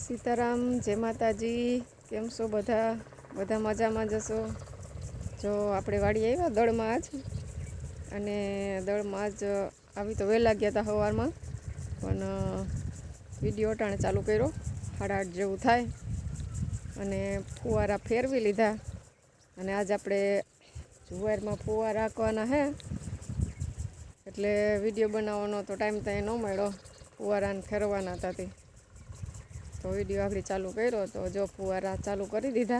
सीताराम जय माताजी केम छो बधा बधा मजामां जशो। जो आपणे वाड़ी आव्या दळमां आज अने दळमां आज आवी तो वहेला गया था सवारमां पण विडियो अटाणे चालू कर्यो 8:30 जेवुं थाय अने फुवारा फेरवी लीधा अने आज आपणे जुवारमां फुवारा हांकवाना है एटले विडियो बनावવાનો तो टाइम तो न मळ्यो फुवाराने फेरवाना हता ते तो विडियो आपणे चालू कर्यो तो जो फुवारा चालू करी दीधा।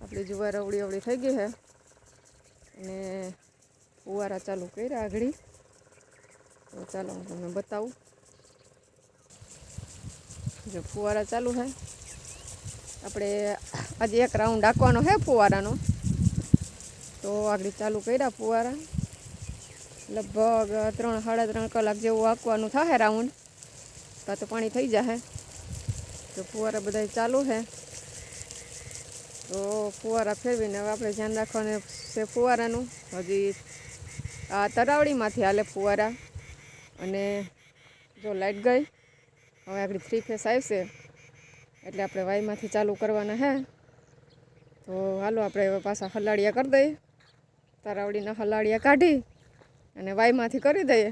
आपणी जुवार अवड़ी अवड़ी थई गई है अने फुवारा चालू कर्या आगळी तो चालो हूँ तमने बताऊँ। जो फुवारा चालू है आपणे आज एक राउंड हांकवानो है फुवारानो तो आगळी चालू कर्या फुवारा लगभग 3-3.5 कलाक जेवुं हांकवानुं थाय राउंड का तो पाणी थई जाए। तो फुवारा बधाय चालू है तो फुवारा फेरवीने हवे आपणे ध्यान राखवानुं छे फुवारानुं। हजी आ तरावड़ीमांथी हाले फुवारा अने जो लाइट गई हवे आगळ 3 फेस आवशे एटले आपणे वाईमांथी चालू करवाना है। तो हालो आपणे हवे पाछा हलाड़िया कर दईए तरावड़ीना हलाड़िया काढी अने वाईमांथी करी दईए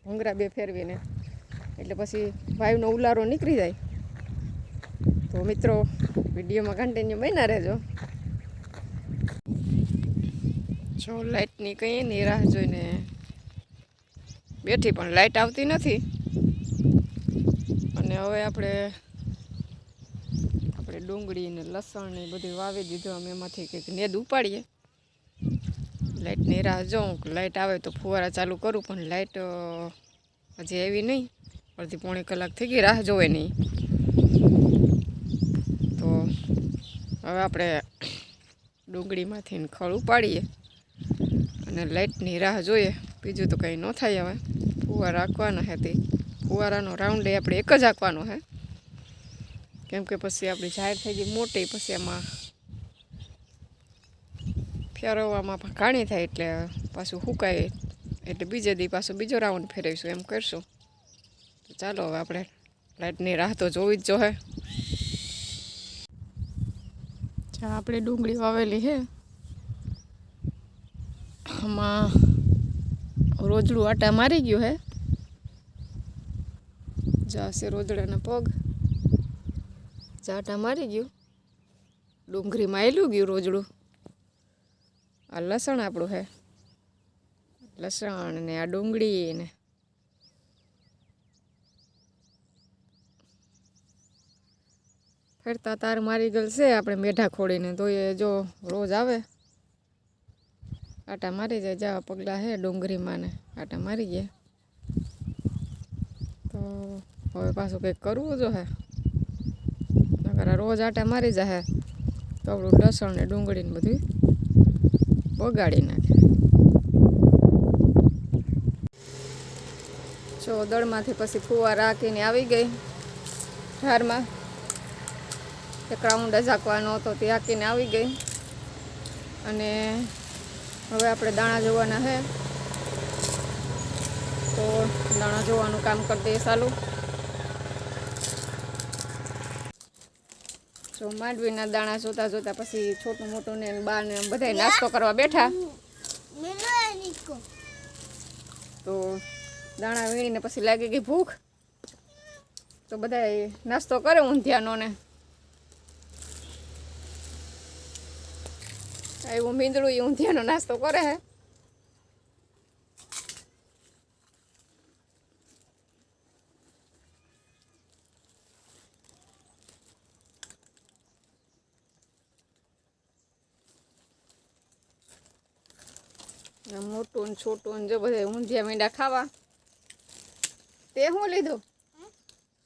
भूंगरा बे फेरवीने एटले पछी वायुनो उलारो निकળી जाय। तो मित्रों विडियो में कन्टिन्यू बना रहो। जो लाइटनी कई नहीं राह जोईने बेठी पण लाइट आवती नथी अने हवे आपणे डूंगળી ने लसण ने बधुं वावी दीधुं अमे एमांथी कंईक नेद उपाड़ीए। लाइटनी राह जोऊं लाइट आवे तो फुवारा चालू करूँ पण लाइट हजी आवी नहीं अर्धी पौणी कलाक थई गई राह जोवे नहीं। तो हवे आपणे डूंगळीमांथी खळ उपाड़ीए अने लाइटनी राह जोईए बीजुं तो कंई न थाय। हवे फुवारा हांकवाना है ते फुवारानो राउंड आपणे एक ज हांकवानो है केम के पछी आपणी जाहेर थई गई मोटी पछी आमां फेरववामां पण घाणी थाय एटले पाछुं हुकाय एटले बीजे दी पाछो बीजो राउंड फेरवीशुं एम करशुं। तो चालो हवे आपणे लाइटनी राह तो जोवी ज जोहे। आपणे डूंगળી वावेली है आमां रोजड़ू आटा मारी गयो है जासे रोजड़ाना पग आटा मारी गयो डूंगળી में आयलू गयो रोजड़ू। आ लसण आपणु है लसण ने आ डूंगળી ने फेरता तार मारी गल से आपणे मेढा खोड़ीने तो ये जो रोज आवे आटा मारी जाए जावा पगला है डूंगળી माने आटा मारी गया। तो हवे पाछुं कंईक करवुं जोहे नकर रोज आटा मारी जाए तो आपणुं लसण ने डूंगળી ने बधुं बगाड़ी नाखे। जो दळमांथी पछी फुवारा हांकीने आवी गई ढारमां एक राउंड ज हांकवानो हतो ते हांकीने आवी गई अने हवे आपणे दाणा जोवाना है तो दाणा जोवानुं काम कर दईए चालू। जो मांडवीना दाणा जोता जोता पछी छोटू मोटू ने बा ने बधाय नास्तो करवा बैठा तो दाणा वीणीने पछी लागी गई भूख तो बधाय नास्तो करे ऊंधियानो ने एवं मींदड़ू ऊंधियानो नास्तो करे है। मोटू ने छोटू ने जो बधाय ऊंधिया मींडा खावा ते हुं लीधुं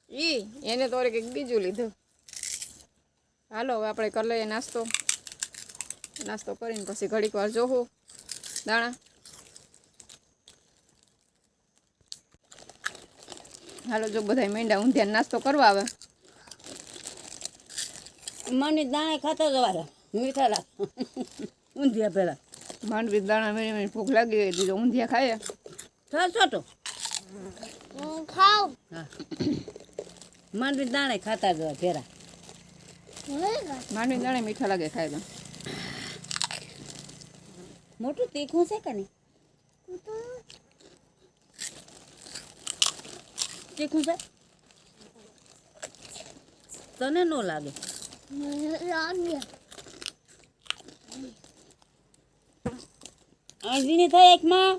ई एने तो कंईक बीजुं लीधुं। हालो हवे आपणे कर लईए नास्तो नास्तो करीने पछी घड़ीक वार जोहूं दाणा। हालो जो बधाय मींडा ऊंधिया नास्तो करवा आवे मनी दाणे खाता जवाय मीठा लाग ऊंधिया पेला मांडवी दाणा वीणी भूख लागी गई थी तो ऊंधिया खाया था छोटो खाओ માંડવી દાણે ખાતા જવા ભેરા. માંડવી દાણે મીઠા લાગે ખાય મોટું તીખું છે કે નહીં? તીખું છે તને ન લાગે? આંધીની થાય એકમાં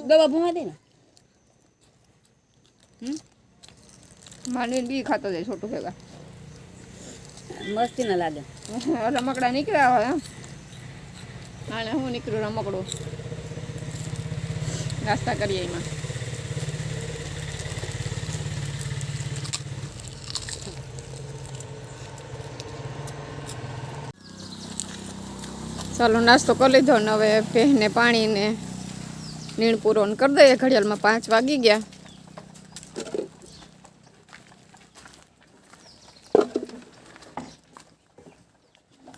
દવા ભૂવા દે ને. માંડવી બી ખાતો જાય છોટું ભેગા. મસ્તી ના લાગે. રમકડા નીકળ્યા હોય અને હું નીકળું રમકડું નાસ્તા કરીએ એમાં. ચાલો નાસ્તો કરી લીધો ને હવે પહેને પાણીને નીણ પૂરો કરી દઈએ. ઘડિયાળમાં 5 વાગી ગયા.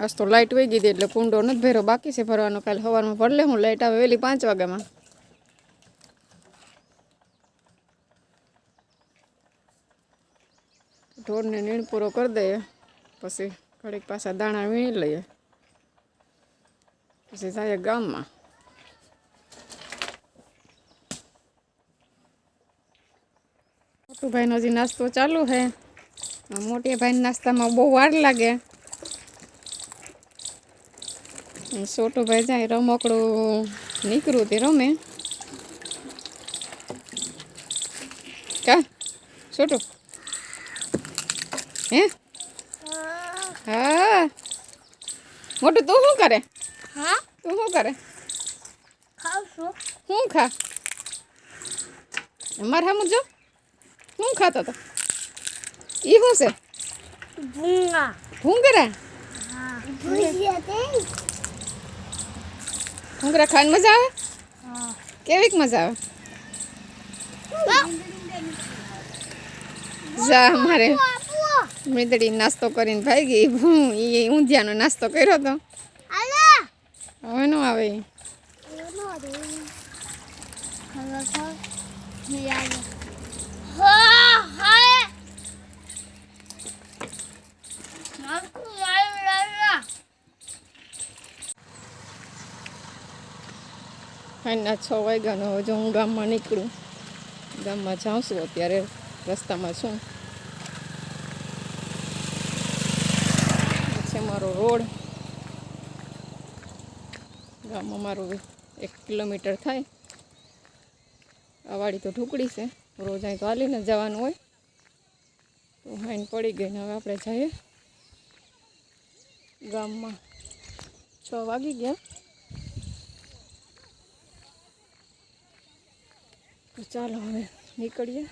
આજ તો લાઇટ વહી ગઈ હતી એટલે કુંડો નથી ભર્યો, બાકી છે ભરવાનો. કાલે સવારમાં ભરી લે હું, લાઇટ આવે વહેલી 5 વાગ્યામાં. ઢોરને નીણ પૂરો કરી દઈએ, પછી ઘડીક પાછા દાણા વીણી લઈએ, પછી જઈએ ગામમાં. મોટું ભાઈનો હજી નાસ્તો ચાલુ છે. મોટી ભાઈ નાસ્તામાં બહુ વાર લાગે. છોટું ભાઈ જાય રમકડું નીકળ્યું તે રમે. કા છોટું હે? હા મોટું તું શું કરે? તું શું કરે? શું ખા? અમારે સામું જો શું ખાતો હતો? ઈ શું છે? ભૂંગરા. ભૂંગરા ખાવાની મજા આવે? કેવીક મજા આવે? જા અમારે મીંદડી નાસ્તો કરીને ભાગી. એ ઊંધિયાનો નાસ્તો કર્યો હતો. હવે નો આવે. સાંજના 6 વાગ્યાનો. જો હું ગામમાં નીકળું, ગામમાં જાઉં છું. અત્યારે રસ્તામાં છું. છે મારો રોડ. ગામમાં મારું 1 કિલોમીટર થાય. આ વાડી તો ઢુકડી છે, રોજ અહીં તો હાલીને જવાનું હોય. તો હાઈન પડી ગઈ ને હવે આપણે જઈએ ગામમાં. 6 વાગી ગયા. તો ચાલો હવે નીકળીએ.